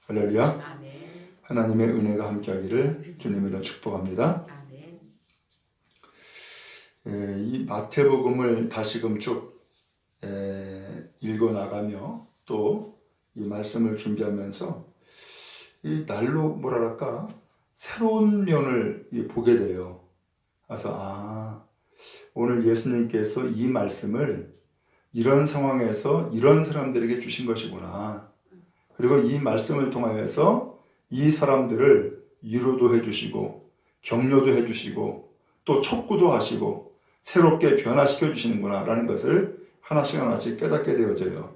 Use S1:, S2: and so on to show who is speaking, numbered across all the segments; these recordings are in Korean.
S1: 할렐루야.
S2: 아멘.
S1: 하나님의 은혜가 함께하기를 주님으로 축복합니다.
S2: 아멘.
S1: 이 마태복음을 다시금 쭉 읽어나가며 또 이 말씀을 준비하면서 이 날로 뭐랄까 새로운 면을 보게 돼요. 그래서 오늘 예수님께서 이 말씀을 이런 상황에서 이런 사람들에게 주신 것이구나. 그리고 이 말씀을 통하여서 이 사람들을 위로도 해주시고 격려도 해주시고 또 촉구도 하시고 새롭게 변화시켜 주시는구나 라는 것을 하나씩 하나씩 깨닫게 되어져요.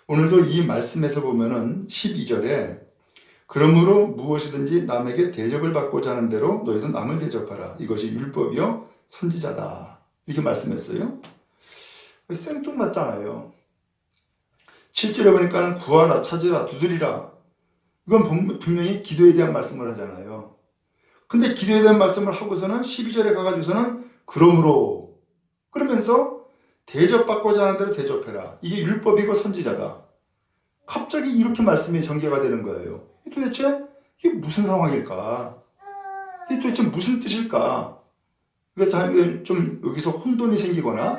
S1: 오늘도 이 말씀에서 보면은 12절에 그러므로 무엇이든지 남에게 대접을 받고자 하는 대로 너희도 남을 대접하라. 이것이 율법이요 선지자다. 이렇게 말씀했어요. 생뚱맞잖아요. 7절에 보니까 구하라, 찾으라, 두드리라. 이건 분명히 기도에 대한 말씀을 하잖아요. 근데 기도에 대한 말씀을 하고서는 12절에 가가지고서는 그러므로 그러면서 대접받고자 하는 대로 대접해라. 이게 율법이고 선지자다. 갑자기 이렇게 말씀이 전개가 되는 거예요. 도대체 이게 무슨 상황일까? 이게 도대체 무슨 뜻일까? 그러니까 좀 여기서 혼돈이 생기거나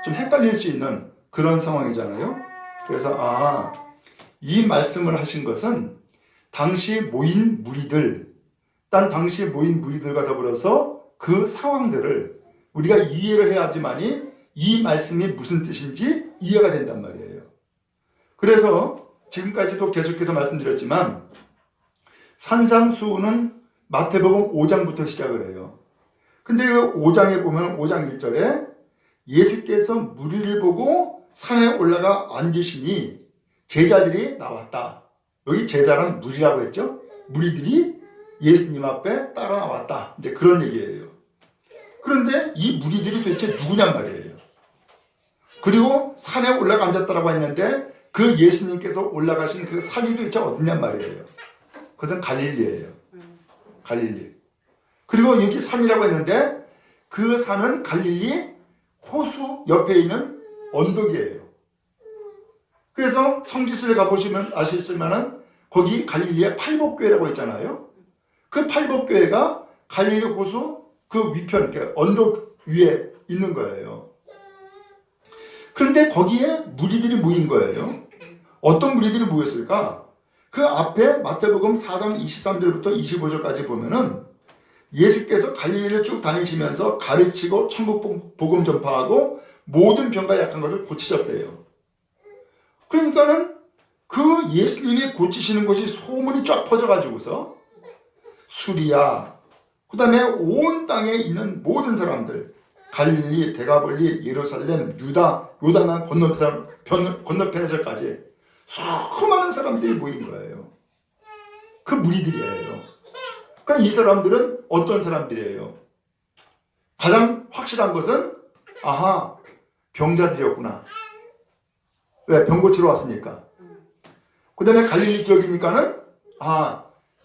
S1: 좀 헷갈릴 수 있는 그런 상황이잖아요. 그래서 이 말씀을 하신 것은 당시 모인 무리들, 당시에 모인 무리들과 더불어서 그 상황들을 우리가 이해를 해야지만이 이 말씀이 무슨 뜻인지 이해가 된단 말이에요. 그래서 지금까지도 계속해서 말씀드렸지만 산상수훈은 마태복음 5장부터 시작을 해요. 근데 그 5장에 보면 5장 1절에 예수께서 무리를 보고 산에 올라가 앉으시니 제자들이 나왔다. 여기 제자는 무리라고 했죠. 무리들이 예수님 앞에 따라 나왔다. 이제 그런 얘기예요. 그런데 이 무리들이 도대체 누구냔 말이에요. 그리고 산에 올라가 앉았다라고 했는데 그 예수님께서 올라가신 그 산이 도대체 어디냔 말이에요. 그것은 갈릴리예요. 갈릴리. 그리고 여기 산이라고 했는데 그 산은 갈릴리 호수 옆에 있는 언덕이에요. 그래서 성지순에 가보시면 아시겠지만은 거기 갈릴리에 팔복교회라고 있잖아요. 그 팔복교회가 갈릴리 호수 그 위편, 언덕 위에 있는 거예요. 그런데 거기에 무리들이 모인 거예요. 어떤 무리들이 모였을까? 그 앞에 마태복음 4장 23절부터 25절까지 보면은 예수께서 갈릴리를 쭉 다니시면서 가르치고 천국 복음 전파하고 모든 병과 약한 것을 고치셨대요. 그러니까는 그 예수님이 고치시는 것이 소문이 쫙 퍼져가지고서 수리야, 그 다음에 온 땅에 있는 모든 사람들, 갈릴리, 데가볼리, 예루살렘, 유다, 요단강 건너편에서까지 수많은 사람들이 모인 거예요. 그 무리들이에요. 그럼 이 사람들은 어떤 사람들이에요? 가장 확실한 것은 병자들이었구나. 왜? 병 고치러 왔으니까. 그 다음에 갈릴리 지역이니까는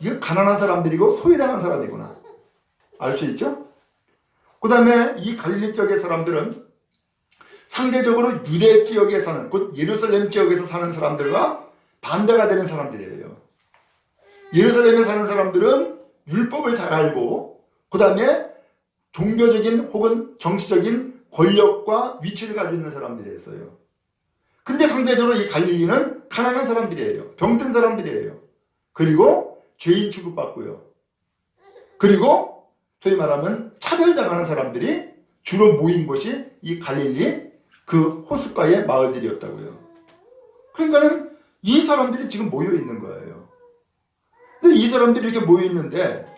S1: 이거 가난한 사람들이고 소외당한 사람이구나. 알 수 있죠? 그 다음에 이 갈릴리 지역의 사람들은 상대적으로 유대 지역에 사는, 곧 예루살렘 지역에서 사는 사람들과 반대가 되는 사람들이에요. 예루살렘에 사는 사람들은 율법을 잘 알고 그 다음에 종교적인 혹은 정치적인 권력과 위치를 가지고 있는 사람들이었어요. 근데 상대적으로 이 갈릴리는 가난한 사람들이에요. 병든 사람들이에요. 그리고 죄인 취급받고요. 그리고 소위 말하면 차별당하는 사람들이 주로 모인 곳이 이 갈릴리 그 호숫가의 마을들이었다고요. 그러니까는 이 사람들이 지금 모여 있는 거예요. 근데 이 사람들이 이렇게 모여 있는데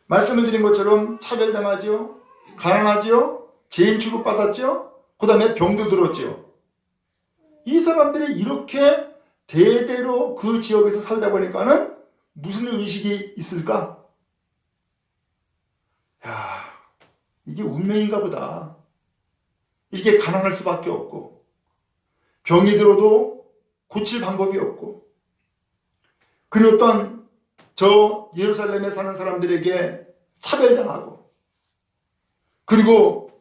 S1: 말씀을 드린 것처럼 차별당하죠, 가난하죠, 죄인 취급받았죠, 그 다음에 병도 들었죠. 이 사람들이 이렇게 대대로 그 지역에서 살다 보니까는 무슨 의식이 있을까? 이게 운명인가 보다. 이게 가난할 수밖에 없고 병이 들어도 고칠 방법이 없고 그리고 또한 저 예루살렘에 사는 사람들에게 차별당하고, 그리고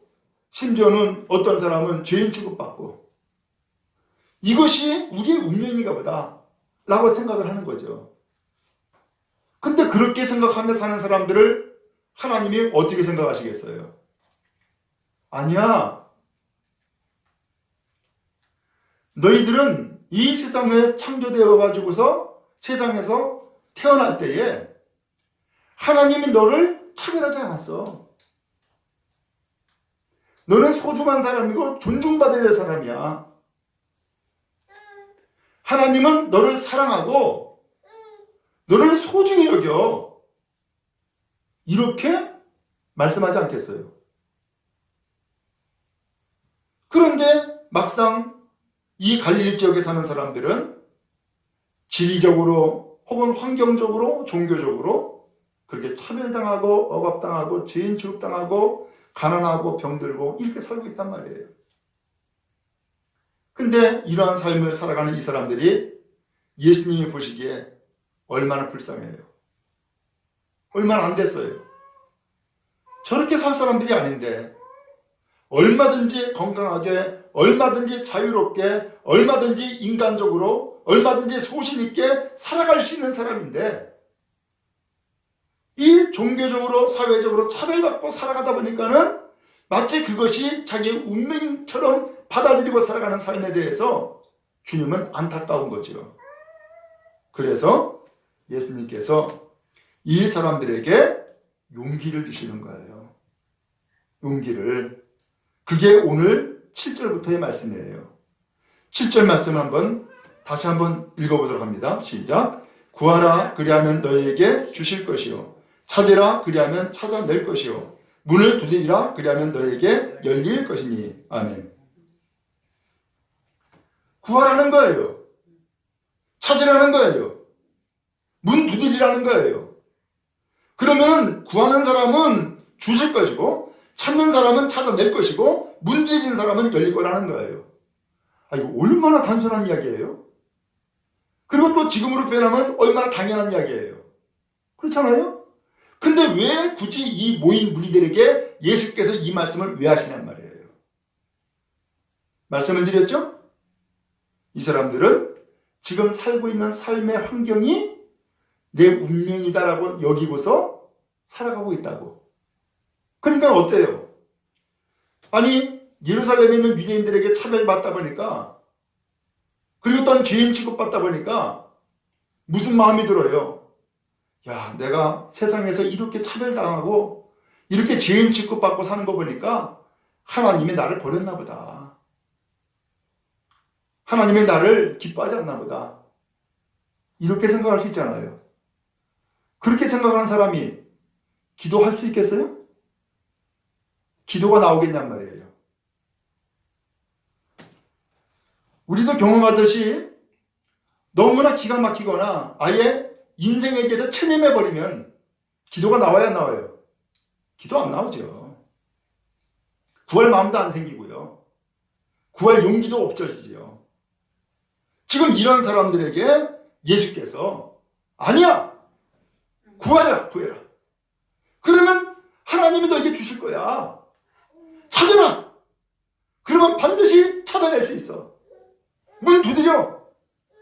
S1: 심지어는 어떤 사람은 죄인 취급받고, 이것이 우리의 운명인가 보다 라고 생각을 하는 거죠. 근데 그렇게 생각하며 사는 사람들을 하나님이 어떻게 생각하시겠어요? 아니야. 너희들은 이 세상에 창조되어 가지고서 세상에서 태어날 때에 하나님이 너를 차별하지 않았어. 너는 소중한 사람이고 존중받아야 될 사람이야. 하나님은 너를 사랑하고 너를 소중히 여겨. 이렇게 말씀하지 않겠어요? 그런데 막상 이 갈릴리 지역에 사는 사람들은 지리적으로 혹은 환경적으로 종교적으로 그렇게 차별당하고 억압당하고 죄인 취급당하고 가난하고 병들고 이렇게 살고 있단 말이에요. 근데 이러한 삶을 살아가는 이 사람들이 예수님이 보시기에 얼마나 불쌍해요. 얼마나 안 됐어요. 저렇게 살 사람들이 아닌데 얼마든지 건강하게, 얼마든지 자유롭게, 얼마든지 인간적으로, 얼마든지 소신 있게 살아갈 수 있는 사람인데 이 종교적으로 사회적으로 차별받고 살아가다 보니까는 마치 그것이 자기의 운명처럼 받아들이고 살아가는 삶에 대해서 주님은 안타까운 거죠. 그래서 예수님께서 이 사람들에게 용기를 주시는 거예요. 용기를. 그게 오늘 7절부터의 말씀이에요. 7절 말씀 다시 한번 읽어보도록 합니다. 시작. 구하라 그리하면 너희에게 주실 것이요 찾으라 그리하면 찾아낼 것이요 문을 두드리라 그리하면 너희에게 열릴 것이니. 아멘. 구하라는 거예요. 찾으라는 거예요. 문 두드리라는 거예요. 그러면은 구하는 사람은 주실 것이고 찾는 사람은 찾아낼 것이고 문 두드리는 사람은 열릴 거라는 거예요. 이거 얼마나 단순한 이야기예요. 그리고 또 지금으로 표현하면 얼마나 당연한 이야기예요. 그렇잖아요? 근데 왜 굳이 이 모인 무리들에게 예수께서 이 말씀을 왜 하시냔 말이에요. 말씀을 드렸죠? 이 사람들은 지금 살고 있는 삶의 환경이 내 운명이다라고 여기고서 살아가고 있다고. 그러니까 어때요? 아니 예루살렘에 있는 유대인들에게 차별받다 보니까 그리고 또한 죄인 취급받다 보니까 무슨 마음이 들어요? 야, 내가 세상에서 이렇게 차별당하고 이렇게 죄인 취급받고 사는 거 보니까 하나님이 나를 버렸나 보다. 하나님이 나를 기뻐하지 않나 보다. 이렇게 생각할 수 있잖아요. 그렇게 생각하는 사람이 기도할 수 있겠어요? 기도가 나오겠냔 말이에요. 우리도 경험하듯이 너무나 기가 막히거나 아예 인생에 대해서 체념해버리면 기도가 나와야 나와요? 기도 안 나오죠. 구할 마음도 안 생기고요. 구할 용기도 없어지죠. 지금 이런 사람들에게 예수께서 아니야! 구하라! 구해라. 그러면 하나님이 너에게 주실 거야. 찾아라! 그러면 반드시 찾아낼 수 있어. 문 두드려!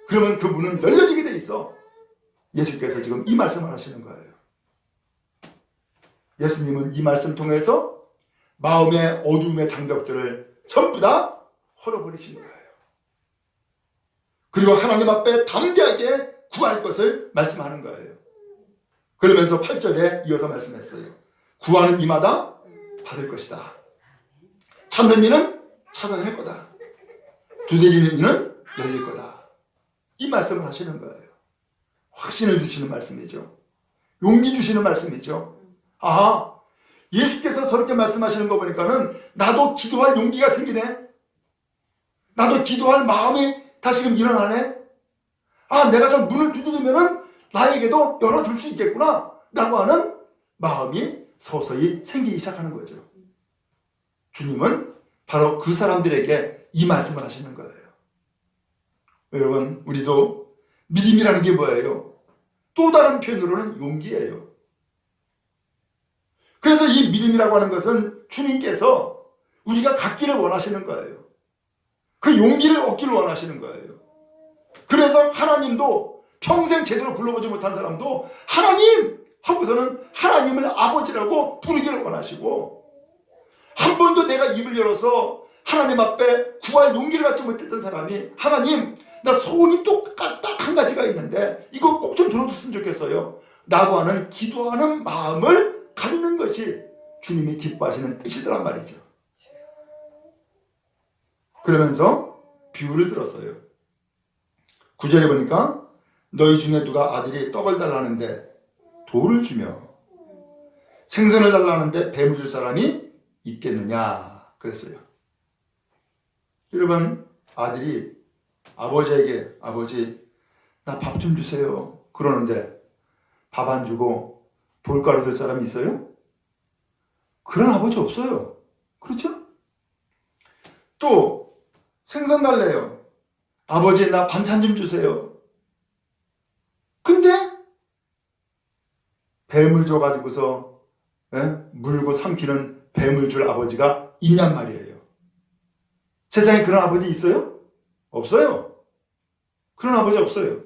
S1: 그러면 그 문은 열려지게 돼 있어. 예수께서 지금 이 말씀을 하시는 거예요. 예수님은 이 말씀 통해서 마음의 어둠의 장벽들을 전부 다 헐어버리신 거예요. 그리고 하나님 앞에 담대하게 구할 것을 말씀하는 거예요. 그러면서 8절에 이어서 말씀했어요. 구하는 이마다 받을 것이다. 찾는 이는 찾아낼 거다. 두드리는 이는 열릴 거다. 이 말씀을 하시는 거예요. 확신을 주시는 말씀이죠. 용기 주시는 말씀이죠. 아, 예수께서 저렇게 말씀하시는 거 보니까는 나도 기도할 용기가 생기네. 나도 기도할 마음이 다시금 일어나네. 아, 내가 저 문을 두드리면은 나에게도 열어줄 수 있겠구나 라고 하는 마음이 서서히 생기기 시작하는 거죠. 주님은 바로 그 사람들에게 이 말씀을 하시는 거예요. 여러분, 우리도 믿음이라는 게 뭐예요? 또 다른 표현으로는 용기예요. 그래서 이 믿음이라고 하는 것은 주님께서 우리가 갖기를 원하시는 거예요. 그 용기를 얻기를 원하시는 거예요. 그래서 하나님도 평생 제대로 불러보지 못한 사람도 하나님 하고서는 하나님을 아버지라고 부르기를 원하시고, 한 번도 내가 입을 열어서 하나님 앞에 구할 용기를 갖지 못했던 사람이 하나님 나 소원이 딱 한 가지가 있는데 이거 꼭 좀 들어줬으면 좋겠어요 라고 하는 기도하는 마음을 갖는 것이 주님이 기뻐하시는 뜻이더란 말이죠. 그러면서 비유를 들었어요. 9절에 보니까 너희 중에 누가 아들이 떡을 달라는데 돌을 주며 생선을 달라는데 뱀을 줄 사람이 있겠느냐 그랬어요. 여러분, 아들이 아버지에게 아버지 나 밥 좀 주세요 그러는데 밥 안 주고 돌가루 줄 사람이 있어요? 그런 아버지 없어요. 그렇죠? 또 생선 달래요. 아버지 나 반찬 좀 주세요. 근데 뱀을 줘가지고서 물고 삼키는 뱀을 줄 아버지가 있냔 말이에요. 세상에 그런 아버지 있어요? 없어요. 그런 아버지 없어요.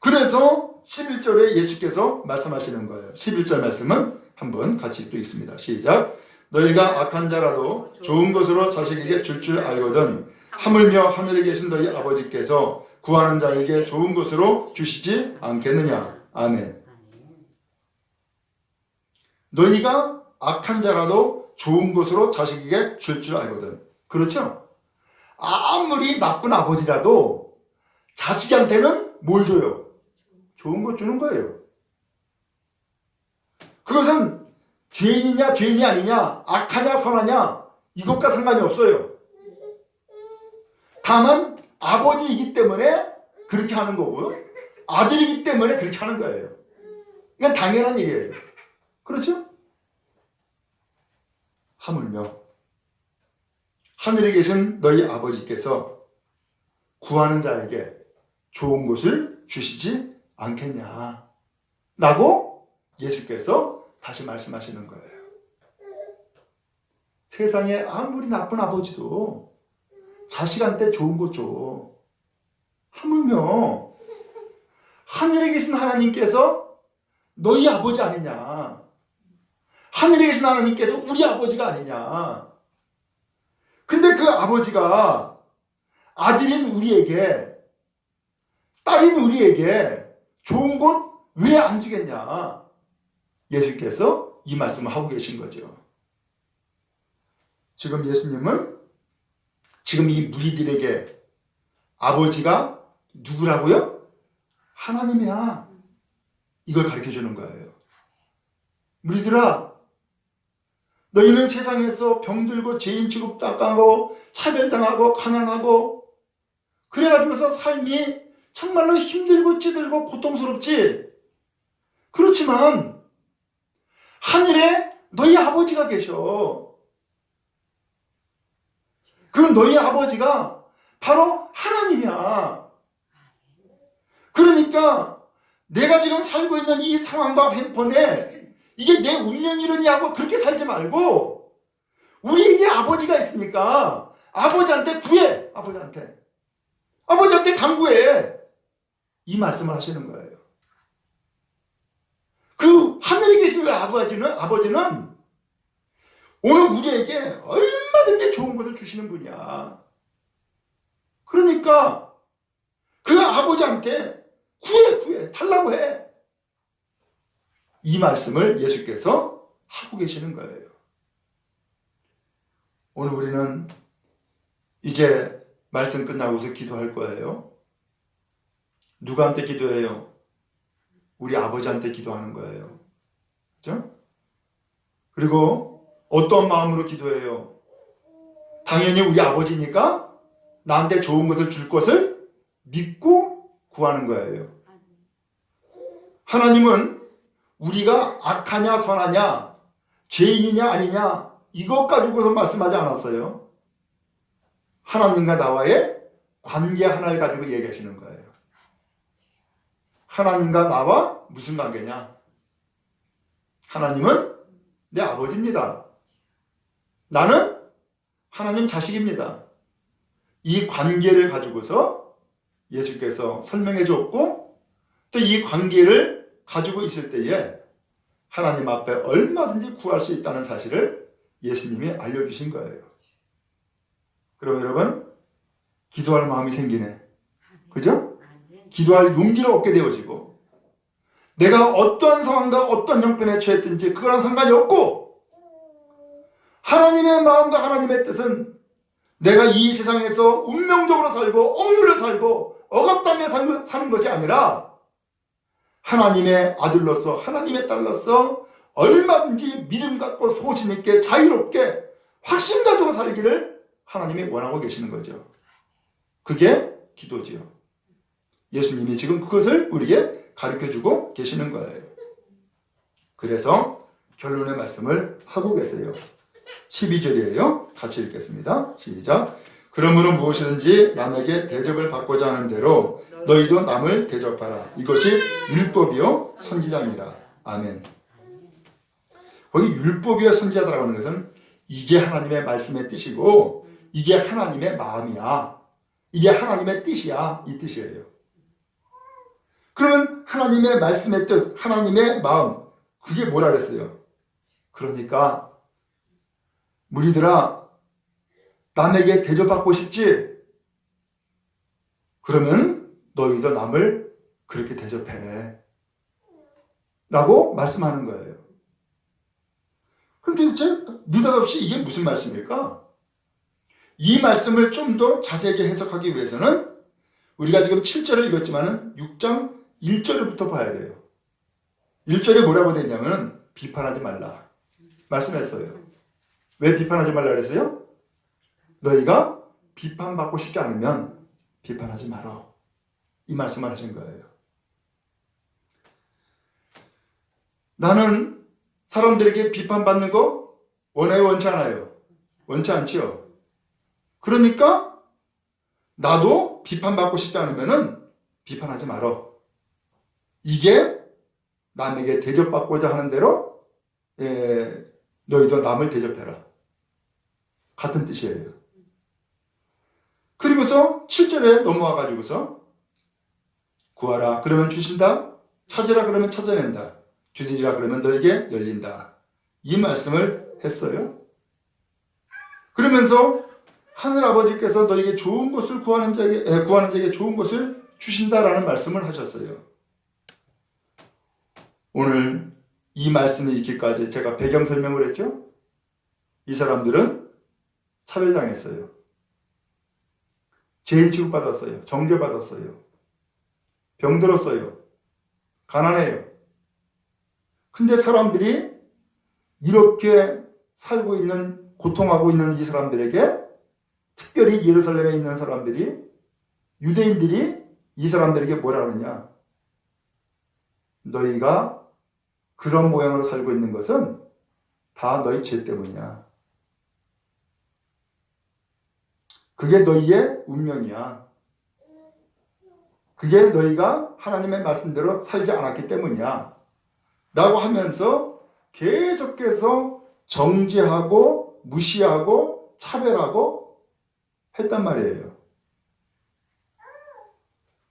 S1: 그래서 11절에 예수께서 말씀하시는 거예요. 11절 말씀은 한번 같이 또 읽습니다. 시작. 너희가 악한 자라도 좋은 것으로 자식에게 줄 알거든 하물며 하늘에 계신 너희 아버지께서 구하는 자에게 좋은 것으로 주시지 않겠느냐. 아멘. 너희가 악한 자라도 좋은 것으로 자식에게 줄 알거든. 그렇죠? 아무리 나쁜 아버지라도 자식한테는 뭘 줘요? 좋은 것 주는 거예요. 그것은 죄인이냐 죄인이 아니냐, 악하냐 선하냐 이것과 상관이 없어요. 다만 아버지이기 때문에 그렇게 하는 거고요, 아들이기 때문에 그렇게 하는 거예요. 이건 당연한 일이에요. 그렇죠? 하물며 하늘에 계신 너희 아버지께서 구하는 자에게 좋은 것을 주시지 않겠냐 라고 예수께서 다시 말씀하시는 거예요. 세상에 아무리 나쁜 아버지도 자식한테 좋은 것 줘. 하물며 하늘에 계신 하나님께서 너희 아버지 아니냐, 하늘에 계신 하나님께서 우리 아버지가 아니냐. 근데 그 아버지가 아들인 우리에게, 딸인 우리에게 좋은 것 왜 안 주겠냐. 예수께서 이 말씀을 하고 계신 거죠. 지금 예수님은 지금 이 무리들에게 아버지가 누구라고요? 하나님이야. 이걸 가르쳐주는 거예요. 무리들아, 너희는 세상에서 병들고 죄인 취급당하고 차별당하고 가난하고 그래가지고서 삶이 정말로 힘들고 찌들고 고통스럽지. 그렇지만 하늘에 너희 아버지가 계셔. 그 너희 아버지가 바로 하나님이야. 그러니까 내가 지금 살고 있는 이 상황과 횡포에 이게 내 운명이려냐고 그렇게 살지 말고 우리에게 아버지가 있으니까 아버지한테 구해. 아버지한테 간구해. 이 말씀을 하시는 거예요. 그 하늘에 계신 아버지는 오늘 우리에게 얼마든지 좋은 것을 주시는 분이야. 그러니까 그 아버지한테 구해 달라고 해. 이 말씀을 예수께서 하고 계시는 거예요. 오늘 우리는 이제 말씀 끝나고서 기도할 거예요. 누구한테 기도해요? 우리 아버지한테 기도하는 거예요. 그렇죠? 그리고 어떤 마음으로 기도해요? 당연히 우리 아버지니까 나한테 좋은 것을 줄 것을 믿고 구하는 거예요. 하나님은 우리가 악하냐 선하냐, 죄인이냐 아니냐 이것 가지고서 말씀하지 않았어요. 하나님과 나와의 관계 하나를 가지고 얘기하시는 거예요. 하나님과 나와 무슨 관계냐? 하나님은 내 아버지입니다. 나는 하나님 자식입니다. 이 관계를 가지고서 예수께서 설명해 주었고 또 이 관계를 가지고 있을 때에 하나님 앞에 얼마든지 구할 수 있다는 사실을 예수님이 알려주신 거예요. 그럼 여러분 기도할 마음이 생기네. 그죠? 기도할 용기를 얻게 되어지고 내가 어떤 상황과 어떤 형편에 처했든지 그거랑 상관이 없고 하나님의 마음과 하나님의 뜻은 내가 이 세상에서 운명적으로 살고 억눌려 살고 억압당해 사는 것이 아니라 하나님의 아들로서 하나님의 딸로서 얼마든지 믿음 갖고 소신 있게 자유롭게 확신 가지고 살기를 하나님이 원하고 계시는 거죠. 그게 기도지요. 예수님이 지금 그것을 우리에게 가르쳐주고 계시는 거예요. 그래서 결론의 말씀을 하고 계세요. 12절이에요. 같이 읽겠습니다. 시작. 그러므로 무엇이든지 남에게 대접을 받고자 하는 대로 너희도 남을 대접하라. 이것이 율법이요 선지자니라. 아멘. 거기 율법이요 선지자라고 하는 것은 이게 하나님의 말씀의 뜻이고 이게 하나님의 마음이야. 이게 하나님의 뜻이야. 이 뜻이에요. 그러면 하나님의 말씀의 뜻, 하나님의 마음, 그게 뭐라 그랬어요? 그러니까 무리들아 남에게 대접받고 싶지? 그러면 너희도 남을 그렇게 대접해 라고 말씀하는 거예요. 그럼 도대체 느닷없이 이게 무슨 말씀일까? 이 말씀을 좀 더 자세하게 해석하기 위해서는 우리가 지금 7절을 읽었지만 6장 1절부터 봐야 돼요. 1절에 뭐라고 되어 있냐면 비판하지 말라 말씀했어요. 왜 비판하지 말라 그랬어요? 너희가 비판받고 싶지 않으면 비판하지 마라. 이 말씀을 하신 거예요. 나는 사람들에게 비판받는 거 원해요, 원치 않아요? 원치 않지요. 그러니까 나도 비판받고 싶지 않으면 비판하지 마라. 이게 남에게 대접받고자 하는 대로 너희도 남을 대접해라. 같은 뜻이에요. 그리고서 7절에 넘어와 가지고서 구하라 그러면 주신다. 찾으라 그러면 찾아낸다. 두드리라 그러면 너에게 열린다. 이 말씀을 했어요. 그러면서 하늘아버지께서 너에게 좋은 것을 구하는 자에게 좋은 것을 주신다라는 말씀을 하셨어요. 오늘 이 말씀이 있기까지 제가 배경 설명을 했죠. 이 사람들은 차별당했어요. 죄인 취급받았어요. 정죄받았어요. 병들었어요. 가난해요. 근데 사람들이 이렇게 살고 있는, 고통하고 있는 이 사람들에게, 특별히 예루살렘에 있는 사람들이, 유대인들이 이 사람들에게 뭐라 하느냐? 너희가 그런 모양으로 살고 있는 것은 다 너희 죄 때문이야. 그게 너희의 운명이야. 그게 너희가 하나님의 말씀대로 살지 않았기 때문이야. 라고 하면서 계속해서 정죄하고 무시하고 차별하고 했단 말이에요.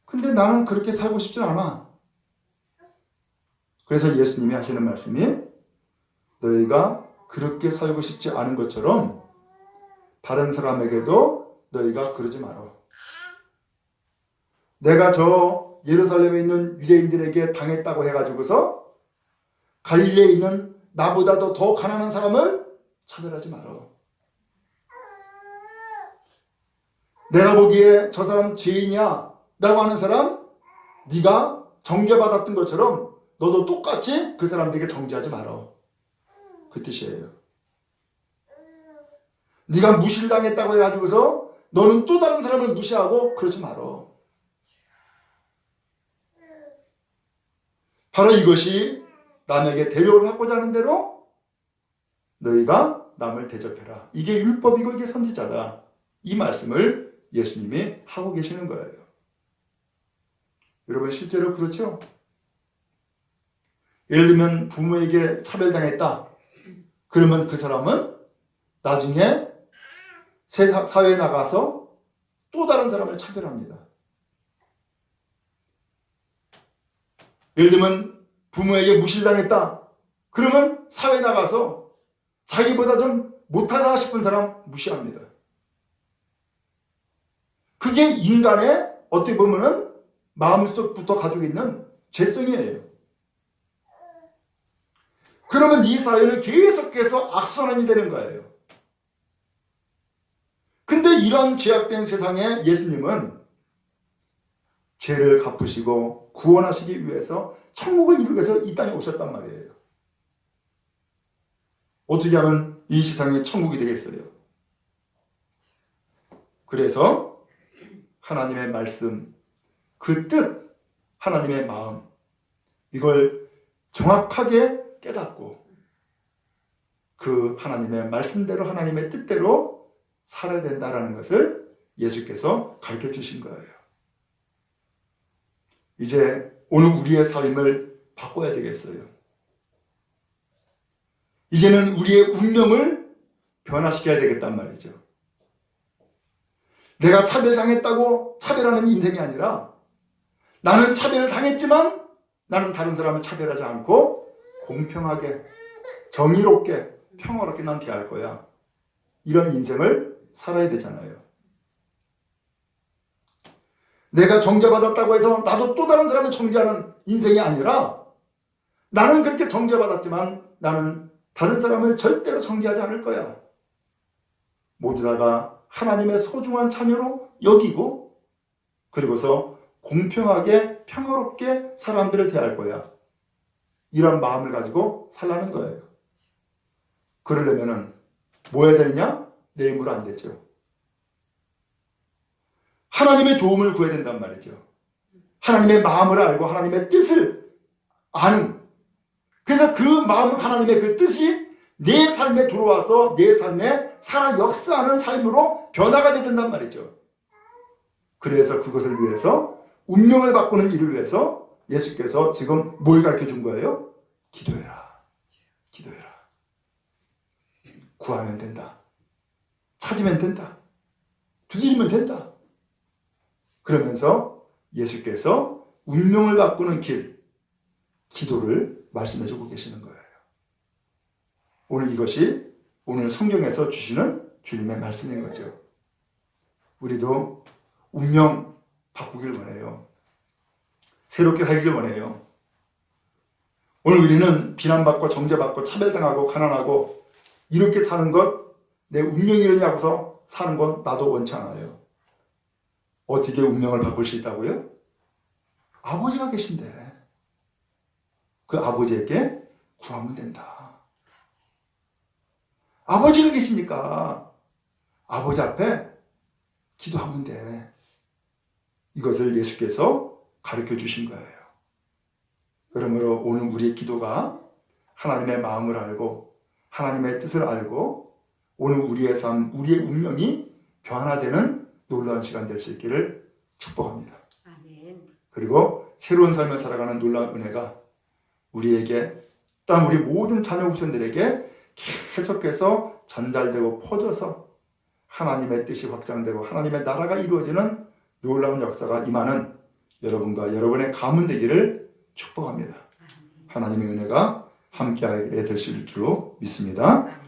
S1: 근데 나는 그렇게 살고 싶진 않아. 그래서 예수님이 하시는 말씀이 너희가 그렇게 살고 싶지 않은 것처럼 다른 사람에게도 너희가 그러지 마라. 내가 저 예루살렘에 있는 유대인들에게 당했다고 해가지고서 갈릴리에 있는 나보다도 더 가난한 사람을 차별하지 마라. 내가 보기에 저 사람 죄인이야 라고 하는 사람 네가 정죄받았던 것처럼 너도 똑같이 그 사람들에게 정죄하지 마라. 그 뜻이에요. 네가 무시를 당했다고 해가지고서 너는 또 다른 사람을 무시하고 그러지 마라. 바로 이것이 남에게 대접을 받고자 하는 대로 너희가 남을 대접해라. 이게 율법이고 이게 선지자다. 이 말씀을 예수님이 하고 계시는 거예요. 여러분 실제로 그렇죠? 예를 들면 부모에게 차별당했다. 그러면 그 사람은 나중에 사회에 나가서 또 다른 사람을 차별합니다. 예를 들면 부모에게 무시당했다. 그러면 사회에 나가서 자기보다 좀 못하다 싶은 사람 무시합니다. 그게 인간의 어떻게 보면은 마음속부터 가지고 있는 죄성이에요. 그러면 이 사회는 계속해서 악순환이 되는 거예요. 근데 이런 죄악된 세상에 예수님은 죄를 갚으시고 구원하시기 위해서 천국을 이루기 위해서 이 땅에 오셨단 말이에요. 어떻게 하면 이 세상이 천국이 되겠어요? 그래서 하나님의 말씀, 그 뜻, 하나님의 마음, 이걸 정확하게 깨닫고 그 하나님의 말씀대로 하나님의 뜻대로 살아야 된다는 것을 예수께서 가르쳐 주신 거예요. 이제 오늘 우리의 삶을 바꿔야 되겠어요. 이제는 우리의 운명을 변화시켜야 되겠단 말이죠. 내가 차별당했다고 차별하는 인생이 아니라 나는 차별을 당했지만 나는 다른 사람을 차별하지 않고 공평하게 정의롭게 평화롭게 난 대할 거야. 이런 인생을 살아야 되잖아요. 내가 정죄받았다고 해서 나도 또 다른 사람을 정죄하는 인생이 아니라 나는 그렇게 정죄받았지만 나는 다른 사람을 절대로 정죄하지 않을 거야. 모두 다가 하나님의 소중한 자녀로 여기고 그리고서 공평하게 평화롭게 사람들을 대할 거야. 이런 마음을 가지고 살라는 거예요. 그러려면은 뭐 해야 되느냐? 내 힘으로 안 되죠. 하나님의 도움을 구해야 된단 말이죠. 하나님의 마음을 알고 하나님의 뜻을 아는, 그래서 그 마음 하나님의 그 뜻이 내 삶에 들어와서 내 삶에 살아 역사하는 삶으로 변화가 되야 된단 말이죠. 그래서 그것을 위해서 운명을 바꾸는 일을 위해서 예수께서 지금 뭘 가르쳐 준 거예요? 기도해라. 기도해라. 구하면 된다. 찾으면 된다. 두드리면 된다. 그러면서 예수께서 운명을 바꾸는 길, 기도를 말씀해 주고 계시는 거예요. 오늘 이것이 오늘 성경에서 주시는 주님의 말씀인 거죠. 우리도 운명 바꾸길 원해요. 새롭게 살기를 원해요. 오늘 우리는 비난받고 정죄받고 차별당하고 가난하고 이렇게 사는 것, 내 운명이라냐고서 사는 것 나도 원치 않아요. 어떻게 운명을 바꿀 수 있다고요? 아버지가 계신데 그 아버지에게 구하면 된다. 아버지가 계시니까 아버지 앞에 기도하면 돼. 이것을 예수께서 가르쳐 주신 거예요. 그러므로 오늘 우리의 기도가 하나님의 마음을 알고 하나님의 뜻을 알고 오늘 우리의 삶, 우리의 운명이 변화되는 놀라운 시간 될 수 있기를 축복합니다. 아멘. 그리고 새로운 삶을 살아가는 놀라운 은혜가 우리에게 또한 우리 모든 자녀 후손들에게 계속해서 전달되고 퍼져서 하나님의 뜻이 확장되고 하나님의 나라가 이루어지는 놀라운 역사가 임하는 여러분과 여러분의 가문 되기를 축복합니다. 하나님의 은혜가 함께하게 되실 줄로 믿습니다.